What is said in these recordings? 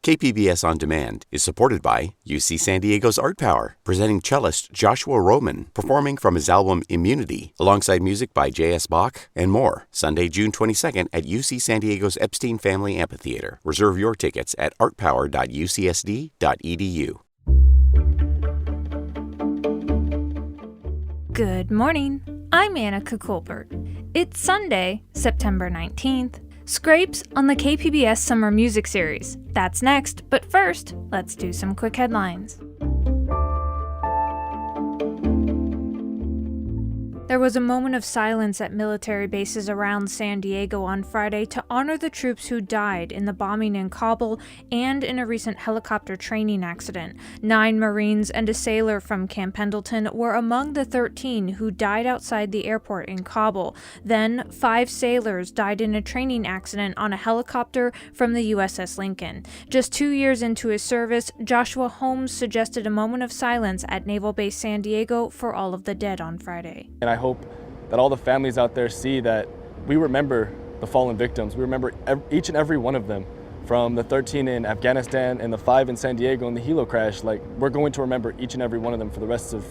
KPBS On Demand is supported by UC San Diego's Art Power, presenting cellist Joshua Roman, performing from his album Immunity, alongside music by J.S. Bach and more, Sunday, June 22nd at UC San Diego's Epstein Family Amphitheater. Reserve your tickets at artpower.ucsd.edu. Good morning. I'm Annika Colbert. It's Sunday, September 19th. Skrapez on the KPBS Summer Music Series. That's next, but first, let's do some quick headlines. There was a moment of silence at military bases around San Diego on Friday to honor the troops who died in the bombing in Kabul and in a recent helicopter training accident. 9 Marines and a sailor from Camp Pendleton were among the 13 who died outside the airport in Kabul. Then, 5 sailors died in a training accident on a helicopter from the USS Lincoln. Just 2 years into his service, Joshua Holmes suggested a moment of silence at Naval Base San Diego for all of the dead on Friday. And I hope that all the families out there see that we remember the fallen victims. We remember each and every one of them, from the 13 in Afghanistan and the 5 in San Diego in the helo crash. We're going to remember each and every one of them for the rest of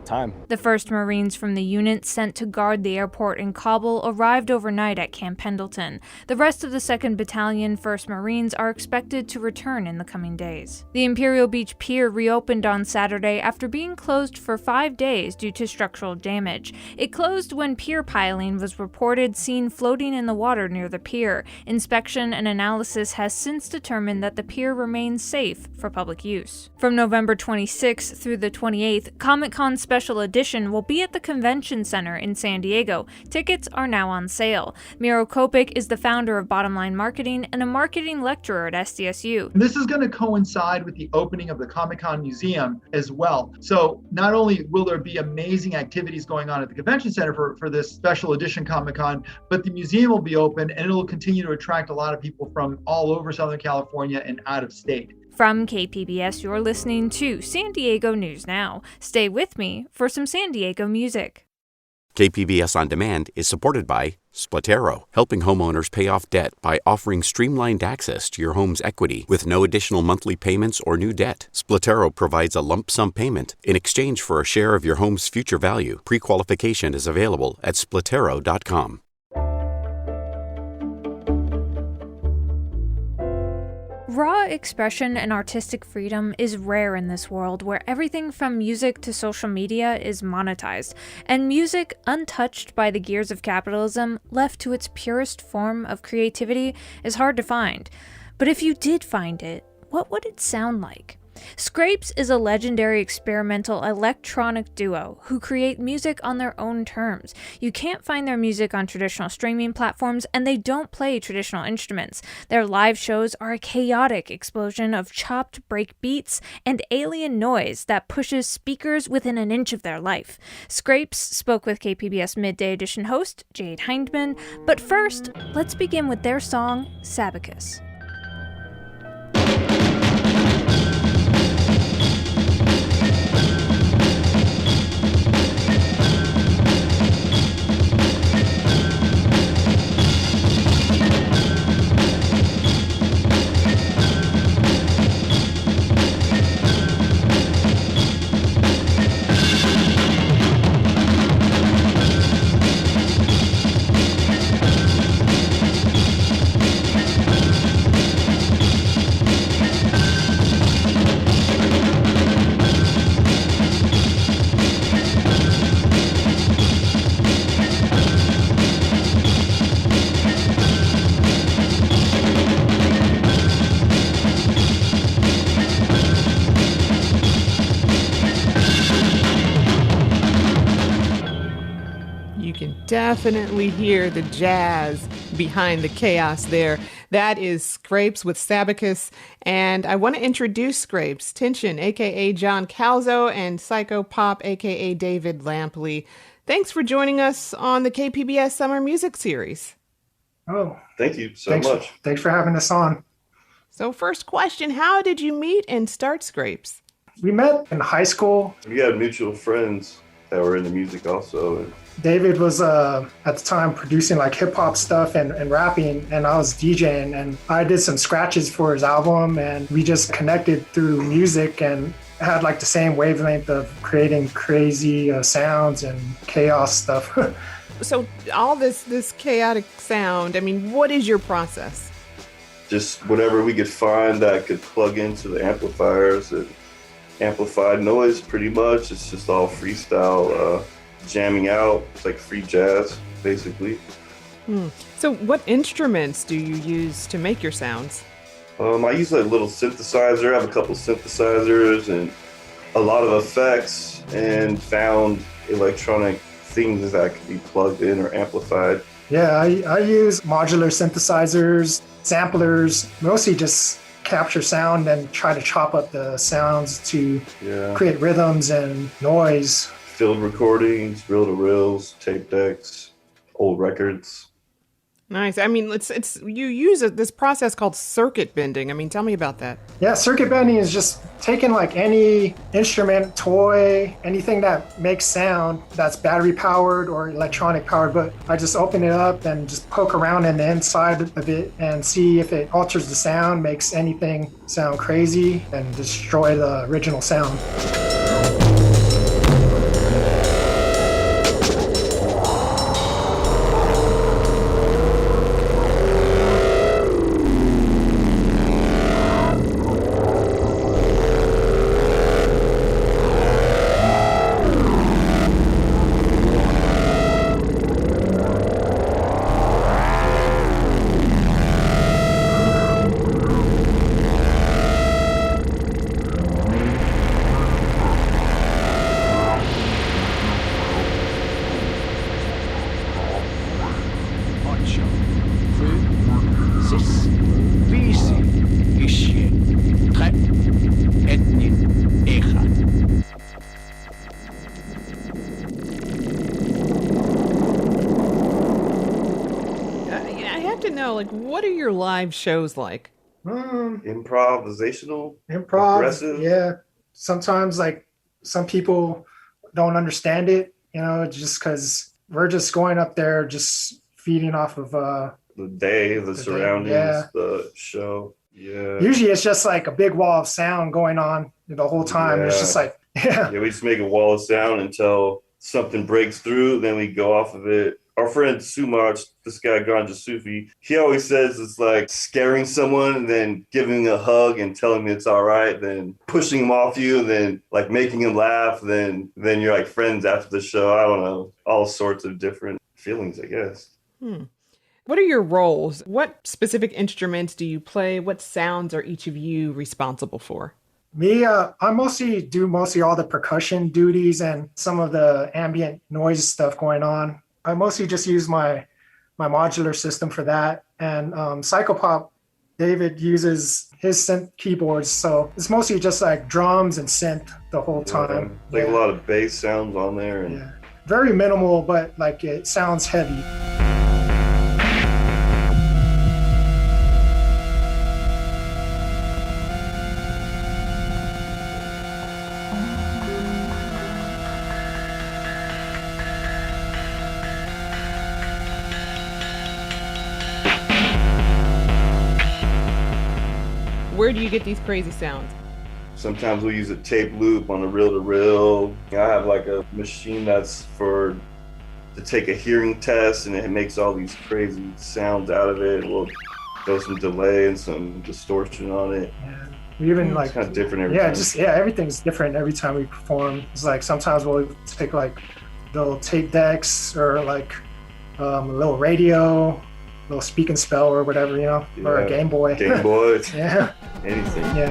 time. The first Marines from the unit sent to guard the airport in Kabul arrived overnight at Camp Pendleton. The rest of the 2nd Battalion, 1st Marines, are expected to return in the coming days. The Imperial Beach Pier reopened on Saturday after being closed for 5 days due to structural damage. It closed when pier piling was reported seen floating in the water near the pier. Inspection and analysis has since determined that the pier remains safe for public use. From November 26th through the 28th, Comic-Con Special Edition will be at the Convention Center in San Diego. Tickets are now on sale. Miro Kopik is the founder of Bottom Line Marketing and a marketing lecturer at SDSU. This is going to coincide with the opening of the Comic-Con Museum as well. So not only will there be amazing activities going on at the Convention Center for this special edition Comic-Con, but the museum will be open and it'll continue to attract a lot of people from all over Southern California and out of state. From KPBS, you're listening to San Diego News Now. Stay with me for some San Diego music. KPBS On Demand is supported by Splatero, helping homeowners pay off debt by offering streamlined access to your home's equity with no additional monthly payments or new debt. Splatero provides a lump sum payment in exchange for a share of your home's future value. Pre-qualification is available at splatero.com. Raw expression and artistic freedom is rare in this world where everything from music to social media is monetized, and music, untouched by the gears of capitalism, left to its purest form of creativity, is hard to find. But if you did find it, what would it sound like? Skrapez is a legendary experimental electronic duo who create music on their own terms. You can't find their music on traditional streaming platforms, and they don't play traditional instruments. Their live shows are a chaotic explosion of chopped break beats and alien noise that pushes speakers within an inch of their life. Skrapez spoke with KPBS Midday Edition host Jade Hindman, but first, let's begin with their song, Sabacus. Definitely hear the jazz behind the chaos there. That is Skrapez with Sabacus, and I want to introduce Skrapez, Tension, a.k.a. John Calzo, and Psycho Pop, a.k.a. David Lampley. Thanks for joining us on the KPBS Summer Music Series. Oh, thank you so much. Thanks for having us on. So first question, how did you meet and start Skrapez? We met in high school. We had mutual friends that were into music also. And David was at the time producing like hip hop stuff and rapping, and I was DJing, and I did some scratches for his album, and we just connected through music and had like the same wavelength of creating crazy sounds and chaos stuff. So all this chaotic sound, I mean, what is your process? just whatever we could find that could plug into the amplifiers and amplified noise pretty much. It's just all freestyle, jamming out. It's like free jazz, basically. So what instruments do you use to make your sounds? I use like a little synthesizer. I have a couple synthesizers and a lot of effects, and found electronic things that can be plugged in or amplified. Yeah, I use modular synthesizers, samplers, mostly just capture sound and try to chop up the sounds to create rhythms and noise. Field recordings, reel-to-reels, tape decks, old records. Nice. I mean, it's you use this process called circuit bending. I mean, tell me about that. Yeah, circuit bending is just taking like any instrument, toy, anything that makes sound that's battery powered or electronic powered, but I just open it up and just poke around in the inside of it and see if it alters the sound, makes anything sound crazy, and destroy the original sound. What are your live shows like? Improvisational, aggressive. Yeah. Sometimes like some people don't understand it, just because we're just going up there, just feeding off of the day, the surroundings, the show. Yeah. Usually it's just like a big wall of sound going on the whole time. Yeah. It's just like, we just make a wall of sound until something breaks through, then we go off of it. Our friend Sumaj, this guy Ganja Sufi, he always says it's like scaring someone and then giving a hug and telling me it's all right, then pushing him off you, and then like making him laugh, then you're like friends after the show. I don't know, all sorts of different feelings, I guess. What are your roles? What specific instruments do you play? What sounds are each of you responsible for? Me, I do all the percussion duties and some of the ambient noise stuff going on. I mostly just use my modular system for that. And Psychopop, David uses his synth keyboards. So it's mostly just like drums and synth the whole time. Like a lot of bass sounds on there. And very minimal, but like it sounds heavy. Where do you get these crazy sounds? Sometimes we use a tape loop on a reel-to-reel. I have like a machine that's to take a hearing test, and it makes all these crazy sounds out of it. We'll throw some delay and some distortion on it. Yeah. We even it's kind of different every time. Everything's different every time we perform. It's like sometimes we'll take like little tape decks or like a little radio, little speak and spell or whatever, or a Game Boy. Game Boy. Yeah. Anything. Yeah.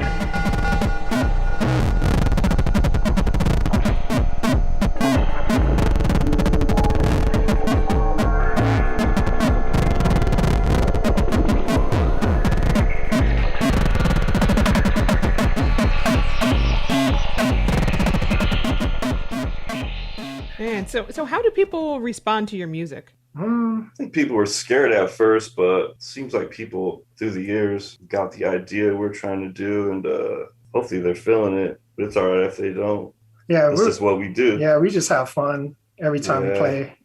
Man, so how do people respond to your music? I think people were scared at first, but it seems like people through the years got the idea we're trying to do, and hopefully they're feeling it. But it's all right if they don't. Yeah, That's just what we do. Yeah, we just have fun every time we Yeah. play.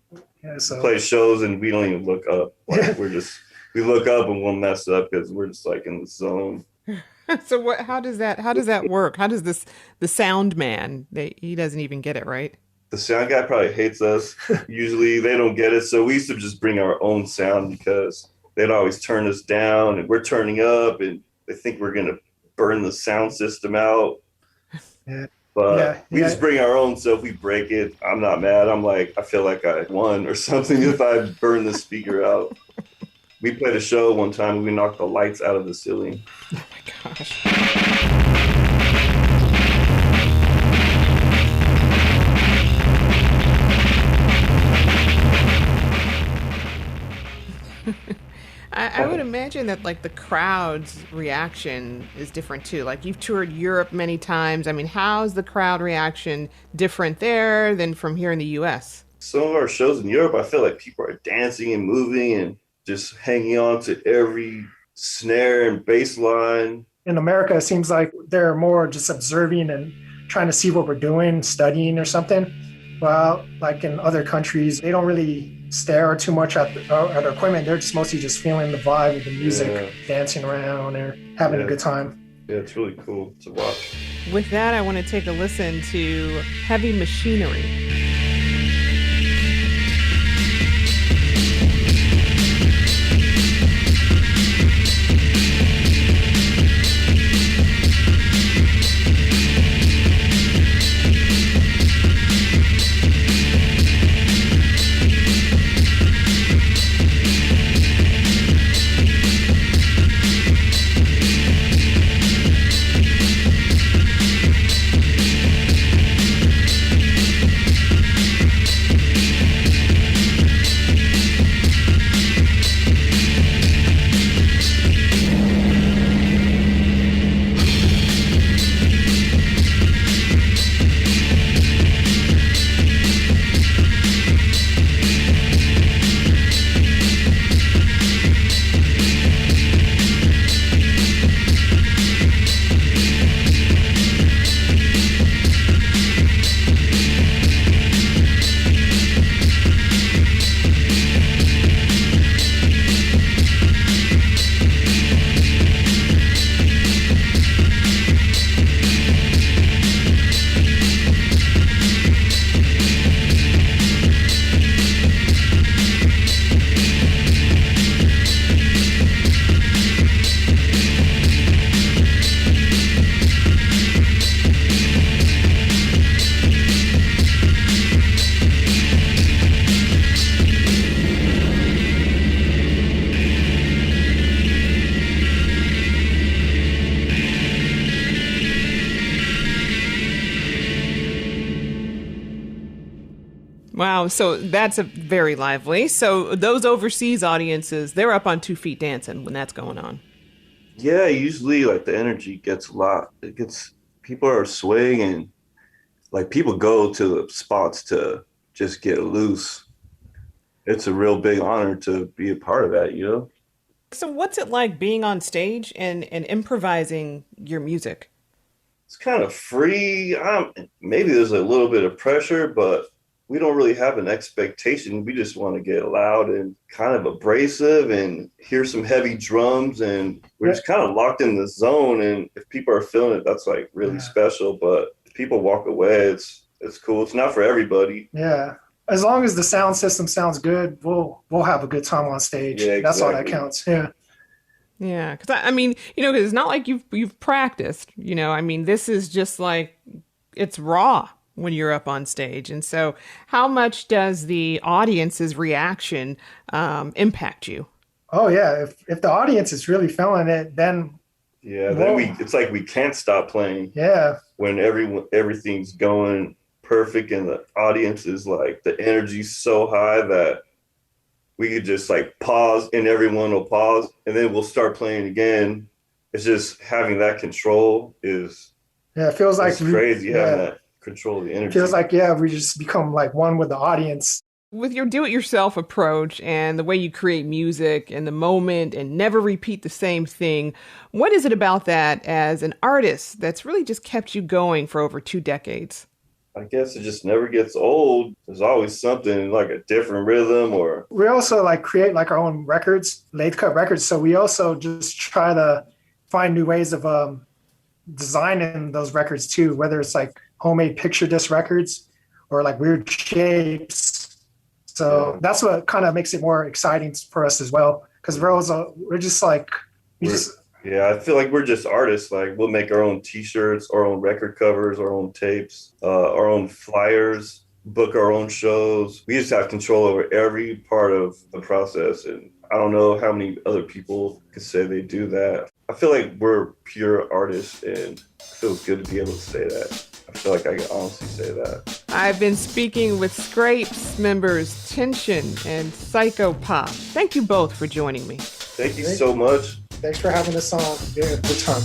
Yeah, so We play shows and we don't even look up. Like we look up and we'll mess up because we're just like in the zone. So how does that work? How does the sound man, he doesn't even get it, right? The sound guy probably hates us. Usually they don't get it. So we used to just bring our own sound because they'd always turn us down and we're turning up and they think we're going to burn the sound system out. Yeah. But we just bring our own. So if we break it, I'm not mad. I'm like, I feel like I won or something if I burn the speaker out. We played a show one time. We knocked the lights out of the ceiling. Oh my gosh. I would imagine that like the crowd's reaction is different too. Like you've toured Europe many times. I mean, how's the crowd reaction different there than from here in the US? Some of our shows in Europe, I feel like people are dancing and moving and just hanging on to every snare and bass line. In America, it seems like they're more just observing and trying to see what we're doing, studying or something. Well, like in other countries, they don't really stare too much at our equipment. They're just mostly just feeling the vibe of the music, dancing around or having a good time. Yeah, it's really cool to watch. With that, I want to take a listen to Heavy Machinery. Wow, so that's a very lively. So those overseas audiences, they're up on 2 feet dancing when that's going on. Yeah, usually like the energy gets a lot. People are swaying and like people go to the spots to just get loose. It's a real big honor to be a part of that, you know? So what's it like being on stage and improvising your music? It's kind of free. Maybe there's a little bit of pressure, but we don't really have an expectation. We just want to get loud and kind of abrasive and hear some heavy drums. And we're just kind of locked in the zone. And if people are feeling it, that's like really special. But if people walk away, it's cool. It's not for everybody. Yeah. As long as the sound system sounds good, we'll have a good time on stage. Yeah, exactly. That's all that counts. Yeah. Yeah. Because I mean, cause it's not like you've practiced, I mean, this is just like, it's raw when you're up on stage. And so how much does the audience's reaction impact you? Oh yeah. If the audience is really feeling it, then it's like we can't stop playing. Yeah. When everything's going perfect and the audience is like, the energy's so high that we could just like pause and everyone will pause and then we'll start playing again. It's just having that control it feels like crazy having that control of the energy. Feels like, we just become like one with the audience. With your do-it-yourself approach and the way you create music and the moment and never repeat the same thing, what is it about that as an artist that's really just kept you going for over 2 decades? I guess it just never gets old. There's always something like a different rhythm or. We also like create like our own records, lathe cut records. So we also just try to find new ways of designing those records too, whether it's like homemade picture disc records or like weird shapes. So that's what kind of makes it more exciting for us as well. Because we're just like, yeah, I feel like we're just artists. Like we'll make our own T-shirts, our own record covers, our own tapes, our own flyers, book our own shows. We just have control over every part of the process. And I don't know how many other people could say they do that. I feel like we're pure artists, and it feels good to be able to say that. I feel like I can honestly say that. I've been speaking with Skrapez members Tension and Psychopop. Thank you both for joining me. Thank you so much. Thanks for having us on. Yeah, good time.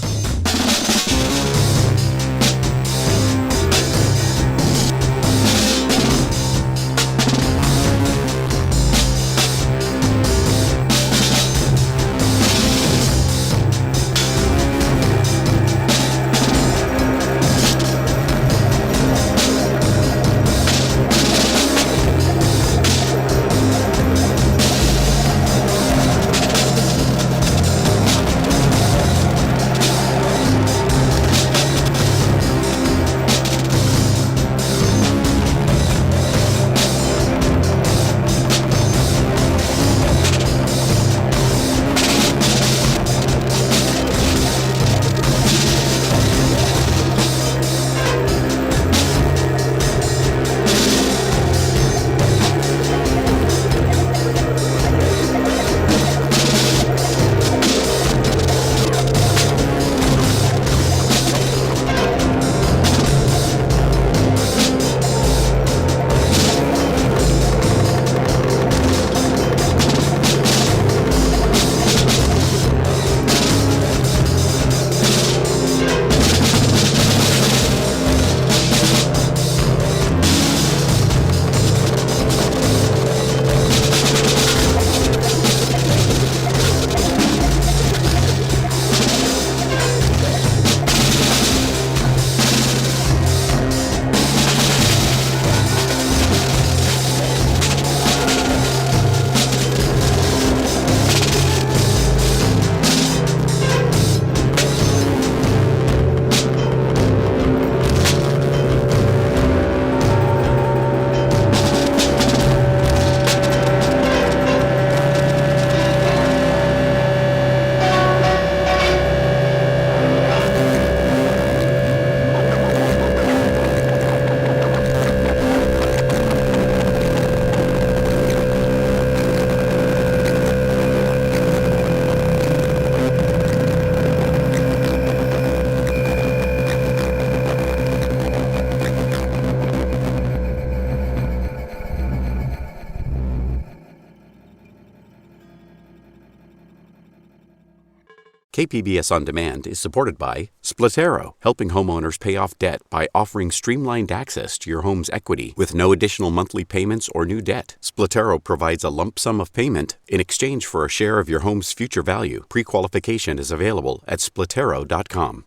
KPBS On Demand is supported by Splatero, helping homeowners pay off debt by offering streamlined access to your home's equity with no additional monthly payments or new debt. Splatero provides a lump sum of payment in exchange for a share of your home's future value. Pre-qualification is available at splatero.com.